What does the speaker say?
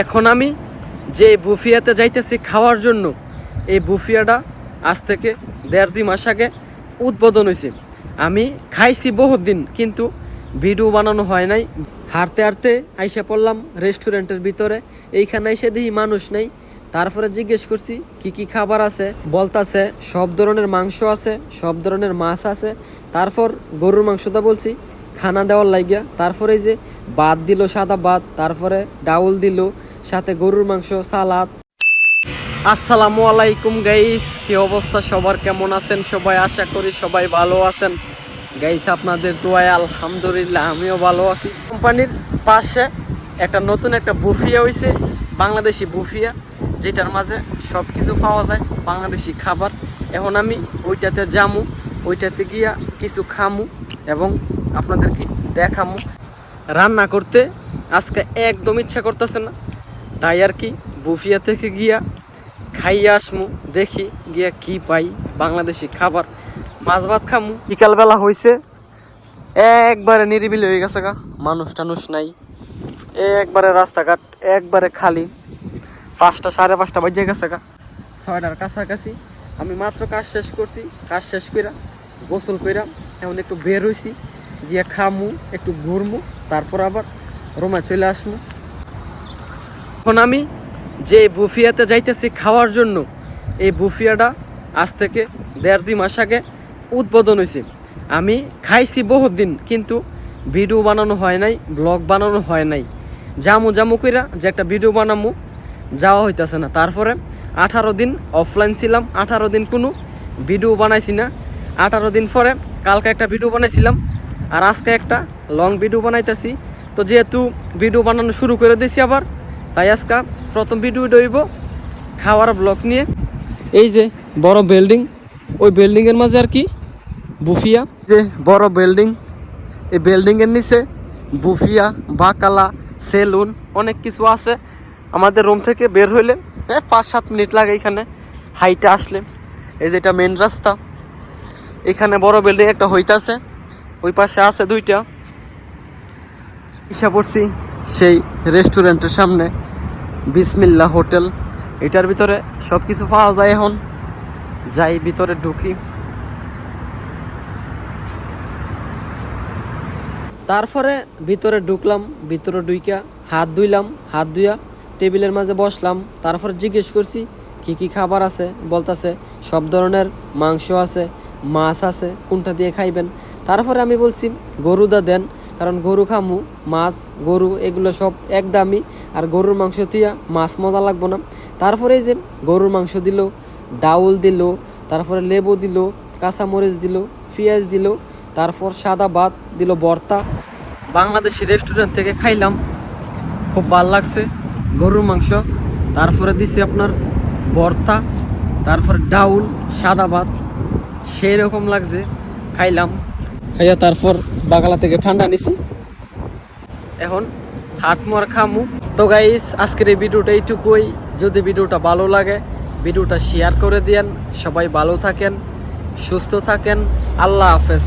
এখন আমি যে বুফিয়াতে যাইতেছি খাওয়ার জন্য, এই বুফিয়াটা আজ থেকে 1.5-2 মাস আগে উদ্বোধন হয়েছে। আমি খাইছি বহুত দিন, কিন্তু ভিডিও বানানো হয় নাই। হাঁটতে হাঁটতে আইসা পড়লাম রেস্টুরেন্টের ভিতরে। এইখানে এসে দেখি মানুষ নেই। তারপরে জিজ্ঞেস করছি কি কি খাবার আছে, বলতাছে সব ধরনের মাংস আছে, সব ধরনের মাছ আছে। তারপর গরুর মাংসটা বলছি খানা দেওয়ার লাগিয়া। তারপরে যে ভাত দিল, সাদা ভাত, তারপরে ডাউল দিল, সাথে গরুর মাংস, সালাদ। আসসালামু আলাইকুম গাইস, কি অবস্থা সবার, কেমন আছেন সবাই? আশা করি সবাই ভালো আছেন গাইস। আপনাদের দোয়ায় আলহামদুলিল্লাহ আমিও ভালো আছি। কোম্পানির পাশে নতুন একটা বুফিয়া হয়েছে, বাংলাদেশি বুফিয়া, যেটার মাঝে সব কিছু পাওয়া যায়, বাংলাদেশি খাবার। এখন আমি ওইটাতে যামু, ওইটাতে গিয়া কিছু খামু এবং আপনাদেরকে দেখামু। রান্না করতে আজকে একদম ইচ্ছা করতেছে না, তাই আর কি বুফিয়া থেকে গিয়া খাইয়া আসমু। দেখি গিয়া কি পাই, বাংলাদেশি খাবার, মাছ ভাত খামু। বিকালবেলা হয়েছে, একবারে নিরিবিলি হয়ে গেছে গা, মানুষ টানুষ নাই, একবারে রাস্তাঘাট একবারে খালি। 5টা 5:30 বাজে গেছে গা, 6টার কাছাকাছি। আমি মাত্র কাজ শেষ করছি, কাজ শেষ কইরা গোসল কইরা এখন একটু বের হইছি, গিয়া খামু, একটু ঘুরমু, তারপর আবার রুমে চলে আসমু। এখন আমি যে বুফিয়াতে যাইতেছি খাওয়ার জন্য, এই বুফিয়াটা আজ থেকে 1.5-2 মাস আগে উদ্বোধন হয়েছে। আমি খাইছি বহুত দিন, কিন্তু ভিডিও বানানো হয় নাই, ব্লগ বানানো হয় নাই। জামু কইরা যে একটা ভিডিও বানামু, যাওয়া হইতেছে না। তারপরে 18 দিন অফলাইন ছিলাম, 18 দিন কোনো ভিডিও বানাইছি না। 18 দিন পরে কালকে একটা ভিডিও বানাইছিলাম, আর আজকে একটা লং ভিডিও বানাইতেছি। তো যেহেতু ভিডিও বানানো শুরু করে দিয়েছি আবার, তাই আজকে প্রথম ভিডিও হইব খাওয়ার ব্লগ নিয়ে। এই যে বড় বিল্ডিং, ওই বিল্ডিংয়ের মাঝে আর কি বুফিয়া, যে বড় বিল্ডিং, এই বিল্ডিংয়ের নিচে বুফিয়া, বাকালা, সেলুন, অনেক কিছু আছে। আমাদের রুম থেকে বের হইলে 5-7 মিনিট লাগে এখানে হাইটে আসলে। এই যে এটা মেন রাস্তা, এখানে বড় বিল্ডিং একটা হইতাছে, ওই পাশে আছে 2টা। ইসা পড়ছি সেই রেস্টুরেন্টের সামনে, বিসমিল্লাহ হোটেল। এটার ভিতরে সব কিছু পাওয়া যায়। এখন যাই ভিতরে ঢুকি। তারপরে ভিতরে ঢুকলাম, ভিতরে ঢুইকা হাত ধুইলাম, হাত ধুইয়া টেবিলের মাঝে বসলাম। তারপরে জিজ্ঞেস করছি কি কি খাবার আছে, বলতাছে সব ধরনের মাংস আছে, মাছ আছে, কোনটা দিয়ে খাইবেন। তারপরে আমি বলছি গরুদা দেন, কারণ গরু খামু, মাছ গরু এগুলো সব একদমই, আর গরুর মাংস দিয়া মাছ মজা লাগবো না। তারপরে যে গরুর মাংস দিল, ডাউল দিল, তারপরে লেবু দিল, কাঁচামরিচ দিল, পেঁয়াজ দিল, তারপর সাদা ভাত দিল, ভর্তা। বাংলাদেশি রেস্টুরেন্ট থেকে খাইলাম, খুব ভালো লাগছে গরুর মাংস। তারপরে দিছি আপনার ভর্তা, তারপর ডাউল, সাদা ভাত, সেই রকম লাগছে। খাইলাম, খাইয়া তারপর বাগালা থেকে ঠান্ডা নিছি। এখন হাটমু আর খামু। তো গাইস, আজকের এই ভিডিওটা এইটুকুই। যদি ভিডিওটা ভালো লাগে, ভিডিওটা শেয়ার করে দিয়েন। সবাই ভালো থাকেন, সুস্থ থাকেন, আল্লাহ হাফেজ।